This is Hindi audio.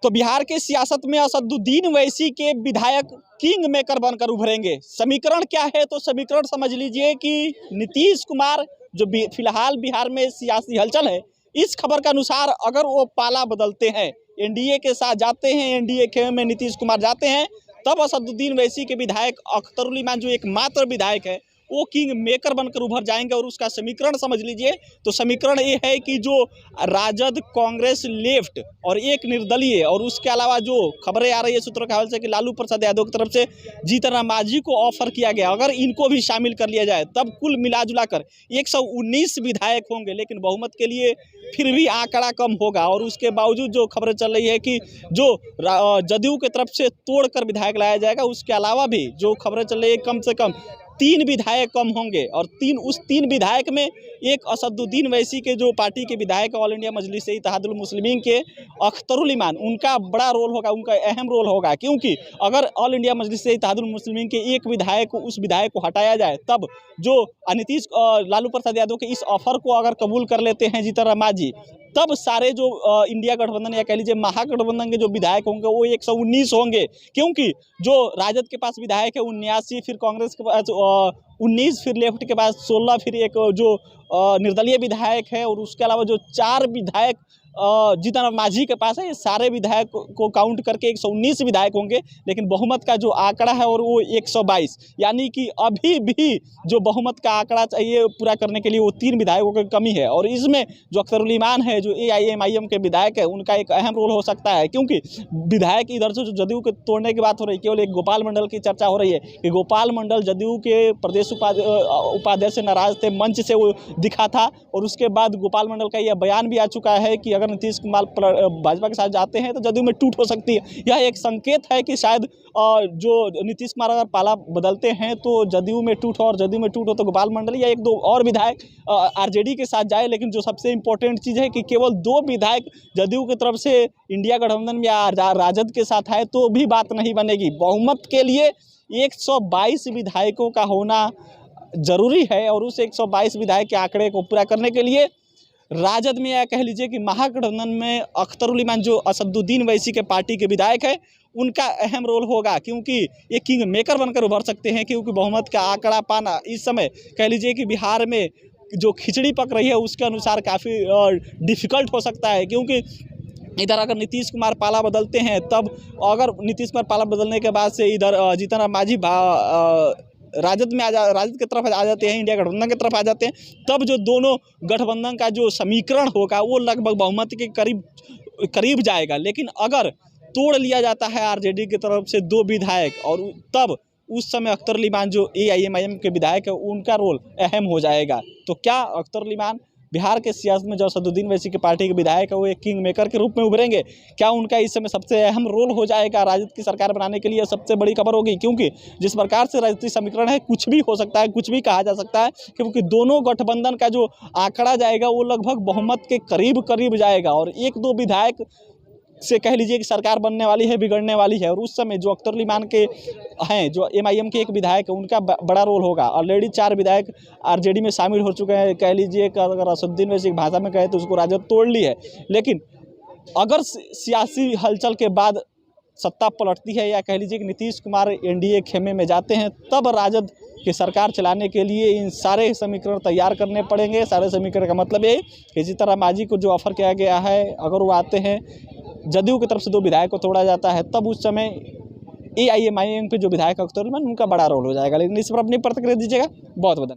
तो बिहार के सियासत में असदुद्दीन ओवैसी के विधायक किंग मेकर बनकर उभरेंगे। समीकरण क्या है? तो समीकरण समझ लीजिए कि नीतीश कुमार जो फिलहाल बिहार में सियासी हलचल है, इस खबर के अनुसार अगर वो पाला बदलते हैं, एनडीए के साथ जाते हैं, एनडीए में नीतीश कुमार जाते हैं, तब असदुद्दीन ओवैसी के विधायक अख्तरुल इमान जो एकमात्र विधायक है वो किंग मेकर बनकर उभर जाएंगे। और उसका समीकरण समझ लीजिए तो समीकरण ये है कि जो राजद, कांग्रेस, लेफ्ट और एक निर्दलीय, और उसके अलावा जो खबरें आ रही है सूत्रों के हवाले से कि लालू प्रसाद यादव की तरफ से जीतन राम मांझी को ऑफर किया गया, अगर इनको भी शामिल कर लिया जाए तब कुल मिलाजुलाकर 119 विधायक होंगे। लेकिन बहुमत के लिए फिर भी आंकड़ा कम होगा। और उसके बावजूद जो खबरें चल रही है कि जो जदयू की तरफ से तोड़कर विधायक लाया जाएगा, उसके अलावा भी जो खबरें चल रही है कम से कम 3 विधायक कम होंगे। और उस 3 विधायक में एक असदुद्दीन ओवैसी के जो पार्टी के विधायक ऑल इंडिया मजलिस-ए-इत्तेहादुल मुस्लिमीन के अख्तरुल इमान, उनका बड़ा रोल होगा, उनका अहम रोल होगा। क्योंकि अगर ऑल इंडिया मजलिस-ए-इत्तेहादुल मुस्लिमीन के एक विधायक को, उस विधायक को हटाया जाए, तब जो नीतीश लालू प्रसाद यादव के इस ऑफर को अगर कबूल कर लेते हैं जीतन राम मांझी, तब सारे जो इंडिया गठबंधन या कह लीजिए महागठबंधन के जो विधायक होंगे वो 119 होंगे। क्योंकि जो राजद के पास विधायक है 79, फिर कांग्रेस के पास 19, फिर लेफ्ट के पास 16, फिर एक जो निर्दलीय विधायक है, और उसके अलावा जो 4 विधायक जीतन राम मांझी के पास है, ये सारे विधायक को काउंट करके 119 विधायक होंगे। लेकिन बहुमत का जो आंकड़ा है और वो 122, यानी कि अभी भी जो बहुमत का आंकड़ा चाहिए पूरा करने के लिए वो 3 विधायकों की कमी है। और इसमें जो अख्तरुल इमान है, जो AIMIM के विधायक है, उनका एक अहम रोल हो सकता है। क्योंकि विधायक इधर से जो जदयू के तोड़ने की बात हो रही है, केवल एक गोपाल मंडल की चर्चा हो रही है कि गोपाल मंडल जदयू के प्रदेश उपाध्यक्ष से नाराज थे, मंच से वो दिखा था। और उसके बाद गोपाल मंडल का यह बयान भी आ चुका है कि अगर नीतीश कुमार भाजपा के साथ जाते हैं तो जदयू में टूट हो सकती है। यह एक संकेत है कि शायद जो नीतीश कुमार अगर पाला बदलते हैं तो जदयू में टूट हो, और जदयू में टूट हो तो गोपाल मंडल या 1-2 और विधायक आरजेडी के साथ जाए। लेकिन जो सबसे इंपॉर्टेंट चीज़ है कि केवल 2 विधायक जदयू की तरफ से इंडिया गठबंधन या राजद के साथ आए तो भी बात नहीं बनेगी। बहुमत के लिए 122 विधायकों का होना जरूरी है। और उस 122 विधायक के आंकड़े को पूरा करने के लिए राजद में या कह लीजिए कि महागठबंधन में अख्तरुल इमान जो असदुद्दीन ओवैसी के पार्टी के विधायक है, उनका अहम रोल होगा। क्योंकि ये किंग मेकर बनकर उभर सकते हैं। क्योंकि बहुमत का आंकड़ा पाना इस समय कह लीजिए कि बिहार में जो खिचड़ी पक रही है उसके अनुसार काफ़ी डिफ़िकल्ट हो सकता है। क्योंकि इधर अगर नीतीश कुमार पाला बदलते हैं, तब अगर नीतीश कुमार पाला बदलने के बाद से इधर जीतन राम मांझी राजद की तरफ आ जाते हैं, इंडिया गठबंधन की तरफ आ जाते हैं, तब जो दोनों गठबंधन का जो समीकरण होगा वो लगभग बहुमत के करीब जाएगा। लेकिन अगर तोड़ लिया जाता है आरजेडी की तरफ से 2 विधायक, और तब उस समय अख्तरुल इमान जो AIMIM के विधायक है उनका रोल अहम हो जाएगा। तो क्या अख्तरुल इमान बिहार के सियासत में जो असदुद्दीन ओवैसी की पार्टी के विधायक है वो एक किंग मेकर के रूप में उभरेंगे? क्या उनका इस समय सबसे अहम रोल हो जाएगा राजद की सरकार बनाने के लिए? सबसे बड़ी खबर होगी। क्योंकि जिस प्रकार से राजनीतिक समीकरण है, कुछ भी हो सकता है, कुछ भी कहा जा सकता है। क्योंकि दोनों गठबंधन का जो आंकड़ा जाएगा वो लगभग बहुमत के करीब जाएगा। और 1-2 विधायक से कह लीजिए कि सरकार बनने वाली है, बिगड़ने वाली है। और उस समय जो अख्तरुल इमान के हैं, जो MIM के एक विधायक है, उनका बड़ा रोल होगा। ऑलरेडी 4 विधायक आरजेडी में शामिल हो चुके हैं। कह लीजिए कि अगर असदुद्दीन ओवैसी की भाषा में कहे तो उसको राजद तोड़ ली है। लेकिन अगर सियासी हलचल के बाद सत्ता पलटती है, या कह लीजिए कि नीतीश कुमार NDA खेमे में जाते हैं, तब राजद की सरकार चलाने के लिए इन सारे समीकरण तैयार करने पड़ेंगे। सारे समीकरण का मतलब ये कि जीतन राम मांझी को जो ऑफर किया गया है, अगर वो आते हैं, जदयू की तरफ से 2 विधायक को तोड़ा जाता है, तब उस समय AIMIM पे जो विधायक अख्तरुल इमान, उनका बड़ा रोल हो जाएगा। लेकिन इस पर अपनी प्रतिक्रिया दीजिएगा। बहुत बहुत